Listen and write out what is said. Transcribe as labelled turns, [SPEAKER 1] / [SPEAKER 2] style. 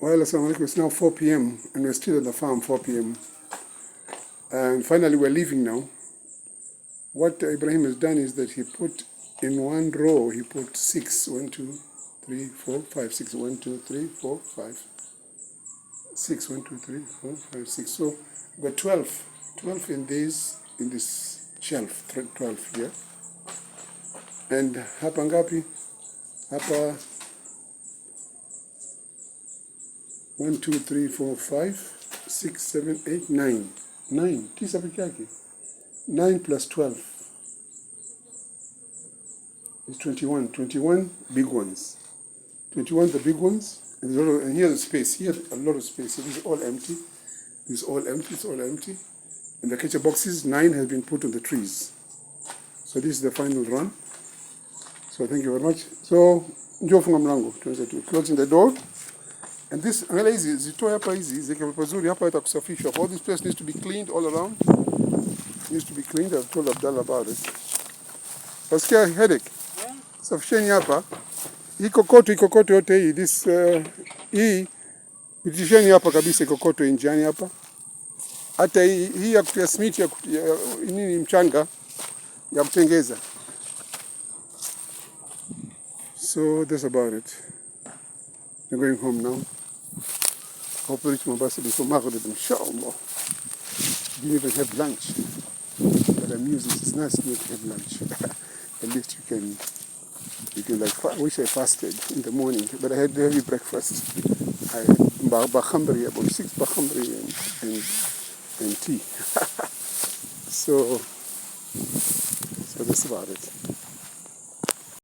[SPEAKER 1] Well, assalamu alaikum. It's now 4 p.m. and we're still at the farm, 4 p.m. And finally we're leaving now. What Ibrahim has done is that he put in one row, he put 6, 1, 2, 3, 4, 5, 6, 1, 2, 3, 4, 5, 6, 1, 2, 3, 4, 5, 6. So we've got 12 in this shelf, 12 here. And hapa ngapi? Hapa 1, 2, 3, 4, 5, 6, 7, 8, 9. 9. Tisa peke yake. 9 plus 12 is 21. 21 big ones. 21 the big ones. And here's the space. Here a lot of space. So this is all empty. This is all empty. It's all empty. And the catcher boxes, 9 have been put on the trees. So this is the final run. So thank you very much. So njoo funga mlango. Closing the door. And this, angalia hizi, zitoe hapa hizi, zikiwa pazuri hapa itakusafishwa. All this place needs to be cleaned all around. Needs to be cleaned. I've told Abdallah about it. Wasikia headache? Yeah. Safisheni hapa. Hii kokoto yote hii, this, hii, pitisheni hapa kabisa kokoto njiani hapa. Hata hii ya kutia smith ya nini mchanga ya kutengeza. So that's about it. We're going home now. Hope to reach Mombasa before Maghrib, inshallah. Didn't even have lunch. But I'm using it's nice not to have lunch. At least you can like, I wish I fasted in the morning, but I had heavy breakfast. I had bakhambri, about 6 bakhambri and tea. So that's about it.